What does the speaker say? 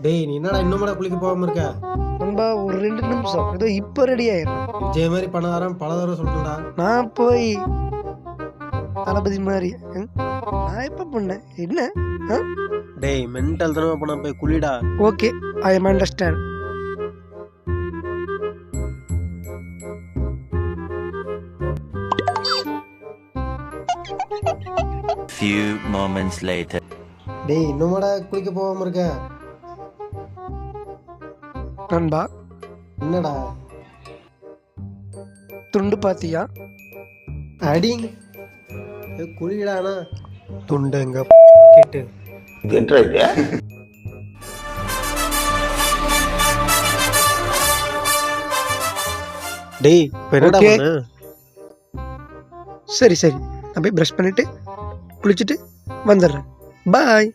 டேய் நீ என்னடா இன்னும் குளிக்க போகாம இருக்க? நண்பா ஒரு 2 நிமிஷம் ஏதோ இப்போ ரெடி ஆயிடுறேன். விஜய் மாதிரி பணக்காரன் பல தடவை சொல்லிட்டேன்டா. நான் போய் தளபதி மாதிரி நான் எப்போ பண்ணேன் என்ன? டேய் மென்டல் தடவை பண்ண போய் குளிடா. Okay, I am understand. Few moments later. டேய் இன்னுமாடா குளிக்க போகாம இருக்க? நண்பா என்னடா? துண்டு பாத்தியா? அடி குளிடானா துண்டுங்க கேட்டு டேய் இப்ப என்னடா Okay. பண்ணு? சரி சரி, நான் போய் ப்ரஷ் பண்ணிட்டு குளிச்சுட்டு வந்துடுறேன். பாய்.